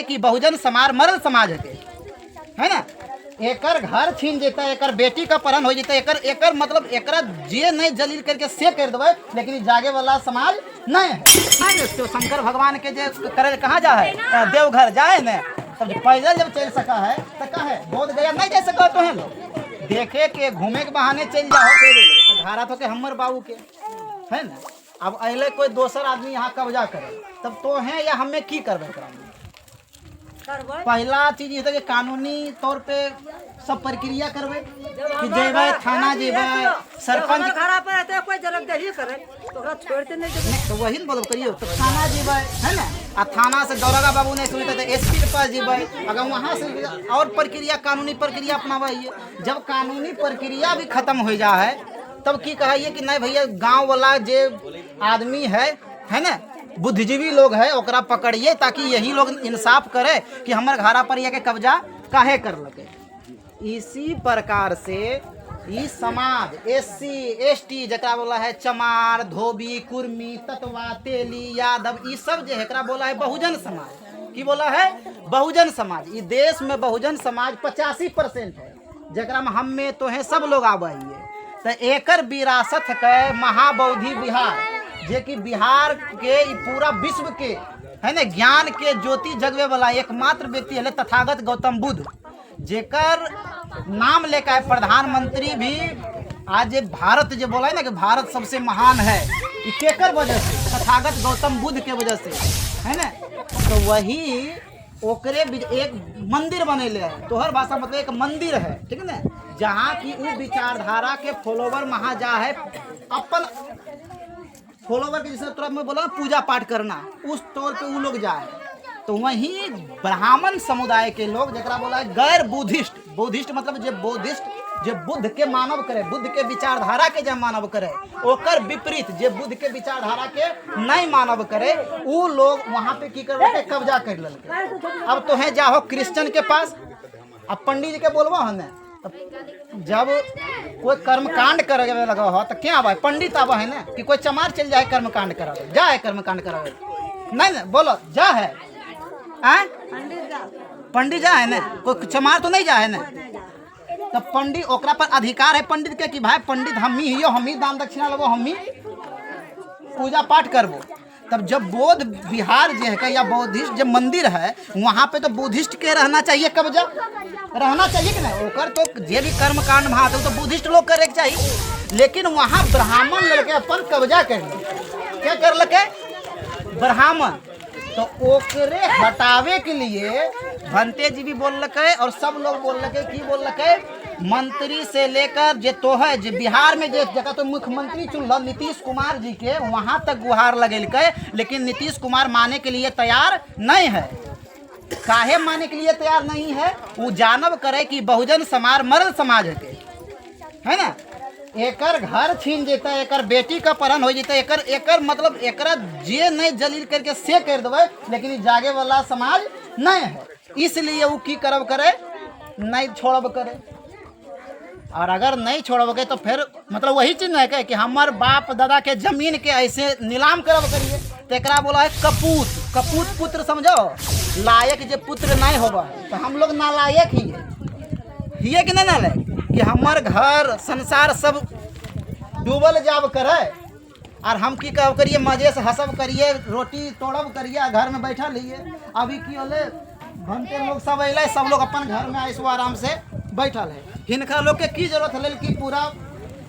कि बहुजन समार मरल समाज है ना। एकर घर छीन जेता, एकर बेटी का अपहरण हो जेता, एकर मतलब एकरा जे नहीं जलील करके से कर देवे, लेकिन ई जागे वाला समाज नहीं है। तो शंकर भगवान के जे करे कहाँ जा है, देवघर जाए न, तब पैदल जब चल सका है तो कहा है बोध गया नहीं जा सका तो है लोग देखे के घूमे के बहाने चल जाओ तो घारा तो के हमर बाबू के है ना। अब अले कोई दोसर आदमी यहाँ कब्जा करे तब तो है या हमें की करबे कराएंगे। पहला चीज ये कि कानूनी तौर पे सब प्रक्रिया करबे कि जेबे थाना जेबे सरपंच खड़ा पे रहते कोई जलगदही करे तो ओकरा छोड़ते नहीं तो वही बोल करियो तो थाना जेबे है ना। आ थाना से दौरागा बाबू नहीं सुनते तो एसपी के पास जेबे, अगर वहाँ से और प्रक्रिया कानूनी प्रक्रिया अपनावे। जब कानूनी प्रक्रिया भी खत्म हो जा है तब की कहिए कि नहीं भैया गाँव वाला जे आदमी है ना बुद्धिजीवी लोग है ओकरा पकड़िए ताकि यही लोग इंसाफ करे कि हमारे घरा पर ये के कब्जा काहे कर लगे। इसी प्रकार से ई समाज एससी एसटी जरा बोला है चमार धोबी कुर्मी ततवा तेली यादव ई सब जो है बोला है बहुजन समाज। की बोला है बहुजन समाज। ई देश में बहुजन समाज 85% है जरा में हम में तो है सब लोग आबाइए। तो एकर विरासत के महाबौद्धि बिहार जे कि बिहार के पूरा विश्व के है ना ज्ञान के ज्योति जगवे वाला एकमात्र व्यक्ति है तथागत गौतम बुद्ध, जेकर नाम लेकर है प्रधानमंत्री भी आज भारत जो बोला है ना कि भारत सबसे महान है ये केकर वजह से तथागत गौतम बुद्ध के वजह से है ना। तो वही ओकरे एक मंदिर बनेले है, तोहर भाषा मतलब एक मंदिर है ठीक है ना, जहाँ की वो विचारधारा के फॉलोवर वहाँ जा है अपन फॉलोवर के जैसे तुरंत में बोला पूजा पाठ करना उस तौर पे वो लोग जाए। तो वहीं ब्राह्मण समुदाय के लोग जरा बोला है गैर बुद्धिस्ट, बुद्धिस्ट मतलब जो बुद्धिस्ट जो बुद्ध के मानव करे बुद्ध के विचारधारा के जब मानव करे ओकर विपरीत जो बुद्ध के विचारधारा के नहीं मानव करे वो लोग वहाँ पे की कर कब्जा कर लेके। अब तो है जाओ क्रिश्चियन के पास, अब पंडित जी के बोलवा है ना जब कोई कर्मकांड करे लगा हो तो क्या आवा पंडित आवा है ना कि कोई चमार चल जाए कर्मकांड करावे जा है कर्मकांड करावे नहीं ना बोलो जा है पंडित जा है ना कोई चमार तो नहीं जा है ना। तो पंडित ओकरा पर अधिकार है पंडित के कि भाई पंडित हम ही हियो हम ही दान दक्षिणा लगो हम ही पूजा पाठ करबो। तब जब बौद्ध बिहार जो है या बौद्धिस्ट जब मंदिर है वहाँ पे तो बुद्धिस्ट के रहना चाहिए कब्जा रहना चाहिए कि नहीं। ओकर तो जे भी कर्म कांड वहाँ तो बुद्धिस्ट लोग करे के चाहिए, लेकिन वहाँ ब्राह्मण लड़के अपन कब्जा कर ले क्या कर लके ब्राह्मण। तो ओकरे हटावे के लिए भंते जी भी बोल लके और सब लोग बोल लके की बोल लके मंत्री से लेकर जे तो है जे बिहार में जे जगह तो मुख्यमंत्री चुनल नीतीश कुमार जी के वहाँ तक गुहार लगेलके, लेकिन नीतीश कुमार माने के लिए तैयार नहीं है। काहे माने के लिए तैयार नहीं है वो जानब करे कि बहुजन समार मरल समाज है ना। एकर घर छीन जेता, एकर बेटी का अपहरण हो जेता, एकर मतलब एकरा जे नहीं जलील करके से कर देवे, लेकिन ई जागे वाला समाज नहीं है। इसलिए वो की करब करे नहीं छोड़ब करे। और अगर नहीं छोड़ोगे तो फिर मतलब वही चीज है कि हमार बाप दादा के जमीन के ऐसे नीलाम करब करिए। तो एकरा बोला है कपूत, कपूत पुत्र समझो लायक जे पुत्र नहीं होगा तो हम लोग नालायक ही है कि नहीं नालायक कि हमार घर संसार सब डूबल जाब करे और हम की कब करिए मजे से हंसब करिए रोटी तोड़ब करिए घर में बैठा लिए। अभी की होले भंते लोग सब अल सब लोग अपन घर में ऐसो आराम से बैठल है। हिनका लोग के की जरूरत है कि पूरा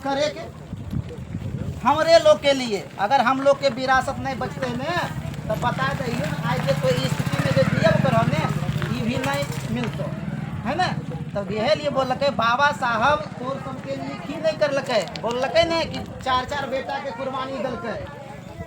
करे के हमरे लोग के लिए। अगर हम लोग के विरासत नहीं बचते हैं तो बता दिए आज के कोई स्थिति में जो दिए करो ने ये भी नहीं मिलते है ना। तब यह लिए बोल लके बाबा साहब तोर सबके लिए की नहीं कर लके बोल लके न कि 4 बेटा के कुर्बानी दलके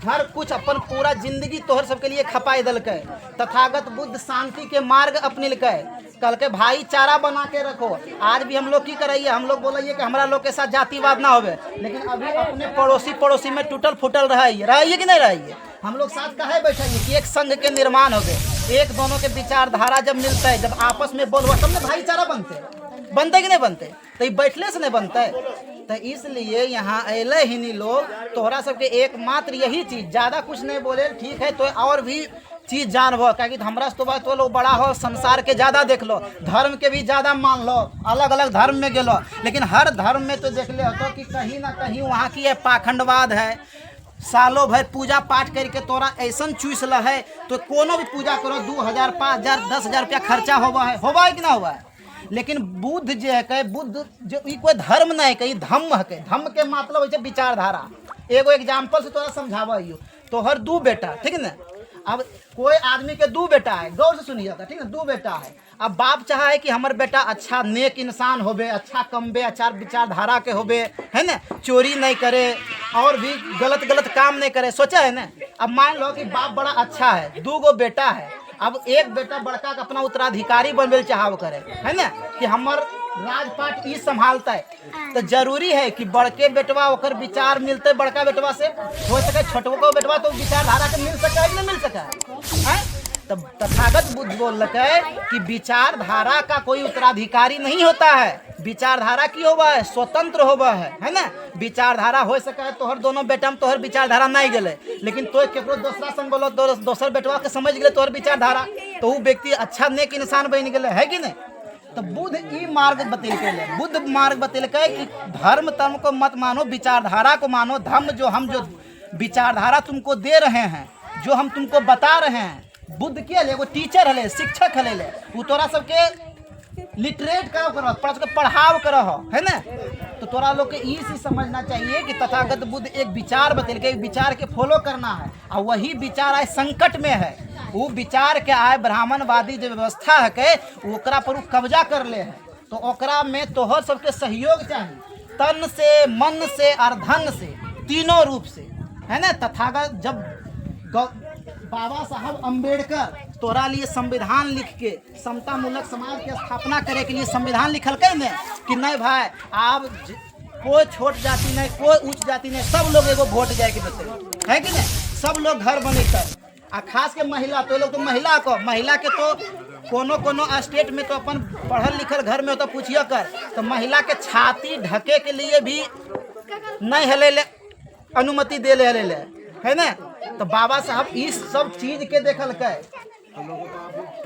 हर कुछ अपन पूरा जिंदगी तोहर सबके लिए खपाई दलके। तथागत बुद्ध शांति के मार्ग अपनेलके कल के भाईचारा बना के रखो। आज भी हम लोग की कराइए हम लोग बोलिए कि हमारा लोग के साथ जातिवाद ना होवे, लेकिन अभी अपने पड़ोसी में टूटल फूटल रहिए कि नहीं रहिए। हम लोग साथ काहे बैठेंगे कि एक संघ के निर्माण हो गए, एक दोनों के विचारधारा जब मिलता है जब आपस में बोल तब ना भाईचारा बनते कि नहीं बनते। तो ये बैठले से नहीं बनते। तो इसलिए यहाँ अले ही नहीं लोग तोहरा सबके एकमात्र यही चीज ज़्यादा कुछ नहीं बोले ठीक है। तो और भी चीज जानबो, क्या हमरा से तो लोग बड़ा हो, संसार के ज्यादा देख लो, धर्म के भी ज्यादा मान लो, अलग अलग धर्म में गेलो, लेकिन हर धर्म में तो देख ले हो तो कि कहीं ना कहीं वहाँ की ये पाखंडवाद है। सालों भर पूजा पाठ करके तोरा ऐसा चूस ल है तो कोनो भी पूजा करो 2000 5000 10,000 रुपया खर्चा होवा है कि ना होवा है। लेकिन बुद्ध जो है कहे, बुद्ध जो कोई धर्म नहीं कही, धम्म है। धम्म के मतलब है विचारधारा। एगो एग्जाम्पल से तोरा समझावा हियो। तोहर 2 बेटा, ठीक है ना, अब कोई आदमी के 2 बेटा है, गौर से सुनिएगा, ठीक है, 2 बेटा है। अब बाप चाहा है कि हमार बेटा अच्छा नेक इंसान होबे, अच्छा कमबे, अच्छा विचारधारा के होबे, है ना, चोरी नहीं करे और भी गलत काम नहीं करे, सोचा है ना। अब मान लो कि बाप बड़ा अच्छा है, 2 गो बेटा है, अब एक बेटा बड़का का अपना उत्तराधिकारी बनवे चाहव करे, है ना, कि हमार राजपाट ई संभालता है, तो जरूरी है कि बड़के बेटवा ओकर विचार मिलते बड़का बेटवा से, हो सके छोटको को बेटवा तो विचारधारा के मिल सके कि नहीं मिल सके है। तब तथागत बुद्ध बोल कि विचारधारा का कोई उत्तराधिकारी नहीं होता है, विचारधारा की होवा है, स्वतंत्र होवा है ना। विचारधारा हो सका है तोहर दोनों बेटा में तोहर विचारधारा नहीं गए, लेकिन तो केकरो दूसरा संग बोलो दोसर बेटवा के समझ गए तोहर विचारधारा, तो वो व्यक्ति अच्छा नेक इंसान बन गए, है कि नहीं। तो बुद्ध ई मार्ग बतेलके, बुद्ध मार्ग बतेलके कि धर्म तर्म को मत मानो, विचारधारा को मानो। धर्म जो हम जो विचारधारा तुमको दे रहे हैं, जो हम तुमको बता रहे हैं, बुद्ध के लिए वो टीचर हले, शिक्षक हले, वो तोरा सबके लिटरेट करो, पढ़ाव करो, है ना। तो तोरा लोग के ई चीज समझना चाहिए कि तथागत बुद्ध एक विचार बतेलके, एक विचार के फॉलो करना है, और वही विचार आए संकट में है, वो विचार के आए ब्राह्मणवादी जो व्यवस्था है के ओकरा पर वो कब्जा कर ले है, तो ओकरा में तोहर सबके सहयोग चाहिए, तन से, मन से और धन से, तीनों रूप से, है ना। तथागत जब बाबा साहब अम्बेडकर तोरा लिए संविधान लिख के समता मूलक समाज की स्थापना करे के लिए संविधान लिखल के ने कि नहीं भाई आप कोई छोट जाति नहीं, कोई उच्च जाति नहीं, सब लोग एगो वोट जाए के देते, है कि नहीं, सब लोग घर बने कर, आ खास के महिला, तो लोग तो महिला के तो कोनो स्टेट में तो अपन पढ़ल लिखल घर में तो पूछिए कर, तो महिला के छाती ढके के लिए भी नहीं हले अनुमति दे ले है ना। तो बाबा साहब इस सब चीज के देखल के,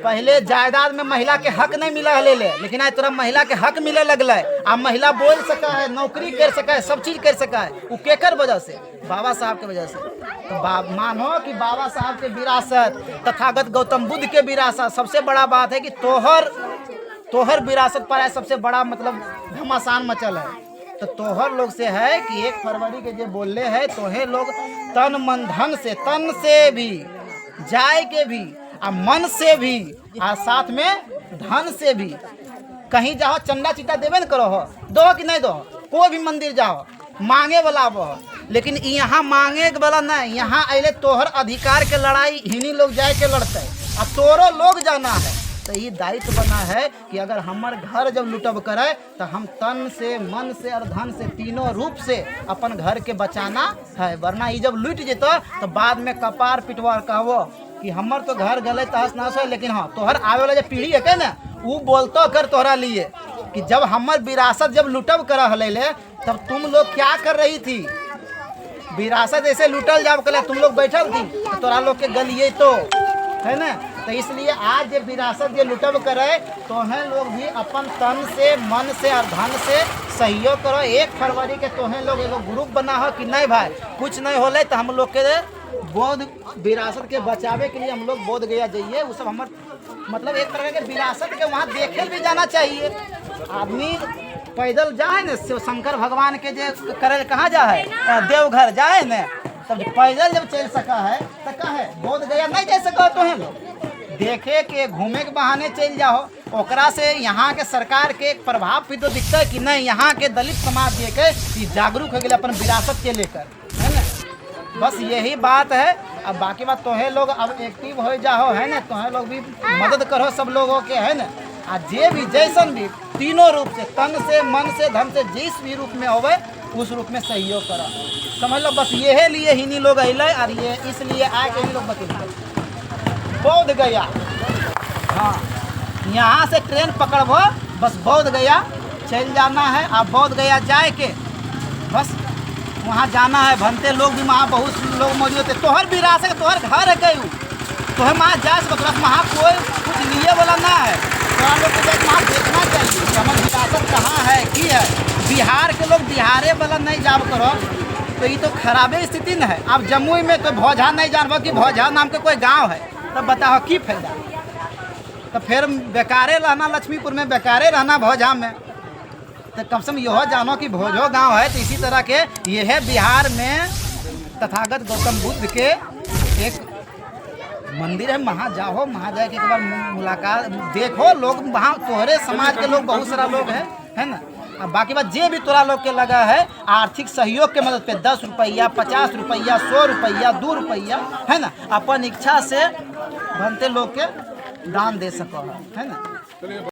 पहले जायदाद में महिला के हक नहीं मिला हले, लेकिन आज तोरा महिला के हक मिले लगल, अब महिला बोल सका है, नौकरी कर सका है, सब चीज कर सका है, वो केकर वजह से, बाबा साहब के वजह से। तो मानो कि बाबा साहब के विरासत, तथागत गौतम बुद्ध के विरासत, सबसे बड़ा बात है कि तोहर विरासत पर है सबसे बड़ा मतलब घमासान मचल है। तो तोहर लोग से है कि 1 फरवरी के जो बोले है, तोहे लोग तन मन धन से, तन से भी, जाय के भी, और मन से भी, और साथ में धन से भी, कहीं जाओ चंदा चिट्टा देवे न करो, दो कि नहीं दो, कोई भी मंदिर जाओ मांगे वाला वो, लेकिन यहाँ मांगे वाला नहीं, यहाँ अले तोहर अधिकार के लड़ाई हिनी लोग जाए के लड़ते, और तोरो लोग जाना है। तो ये दायित्व बना है कि अगर हमार घर जब लुटब करे तो हम तन से, मन से और धन से, तीनों रूप से अपन घर के बचाना है, वरना ये जब लुट जेतो तो बाद में कपार पिटवार कहवो कि हमर तो घर गले तहस नहस है, लेकिन हाँ तोहर आवे वाला जो पीढ़ी है ना, वो बोलतो कर तोहरा लिए कि जब हमर विरासत जब लुटब कर हले तब तुम लोग क्या कर रही थी, विरासत ऐसे लुटल जाब कर तुम लोग बैठल थी, तो तोरा लोग के गलिए तो, है ना। तो इसलिए आज ये विरासत ये लुटब करे तो हैं लोग भी अपन तन से, मन से और धन से सहयोग करो। 1 फरवरी के तोहें लोग एगो ग्रुप बना हो कि नहीं भाई कुछ नहीं होले तो हम लोग के बौद्ध विरासत के बचावे के लिए हम लोग बोध गया जाइए, वो सब हमार मतलब एक तरह के विरासत के वहाँ देखे भी जाना चाहिए। आदमी पैदल जाए न, शिव शंकर भगवान के जे करे कहाँ जा है, देवघर जाए न, तब पैदल जब चल सका है तो कहे बोध गया नहीं जा सका, तो है लोग देखे के घूमे के बहाने चल जाओ, ओकरा से यहाँ के सरकार के प्रभाव भी तो दिखता है कि नहीं यहाँ के दलित समाज जे के जागरूक हो गए अपन विरासत के लेकर, है ना। बस यही बात है। अब बाकी बात तोहे लोग अब एक्टिव हो जाओ, है ना, तोहे लोग भी मदद करो सब लोगों के, है ना। आ जे भी जैसन भी तीनों रूप से, तन से, मन से, धन से, जिस भी रूप में होवे उस रूप में सहयोग करो, समझ लो। बस यही लिए हिनी लोग अले और ये इसलिए आके ही लोग बतल बोध गया, हाँ यहाँ से ट्रेन पकड़बो बस बोध गया चल जाना है। अब बोध गया जाए के बस वहाँ जाना है, भनते लोग भी वहाँ बहुत लोग मौजूद थे। तोहर विरासत तोहर घर है कहीं तो हम वहाँ जा सकते, वहाँ कोई कुछ लिए वाला ना है। तो हम लोग को देख वहाँ देखना चाहिए कि हमारी विरासत कहाँ है की है। बिहार के लोग बिहारे वाला नहीं जाब करो तो ये तो खराबे स्थिति न है। अब जमुई में तो भौजा नहीं जानबो कि भौजा नाम के कोई गांव है, तब बताओ की फायदा। तो फिर बेकारे रहना, लक्ष्मीपुर में बेकारे रहना, भौजा में। तो कम से कम यह जानो कि भोजो गांव है। तो इसी तरह के ये है बिहार में तथागत गौतम बुद्ध के एक मंदिर है। वहाँ जाओ, वहाँ जाके एक बार मुलाकात देखो। लोग वहाँ तोहरे समाज के लोग बहुत सारा लोग है ना। अब बाकी बात जे भी तोरा लोग के लगा है आर्थिक सहयोग के मदद पे 10 रुपया, 50 रुपया, 100 रुपया, 2 रुपया है ना, अपन इच्छा से बनते लोग के दान दे सको है ना।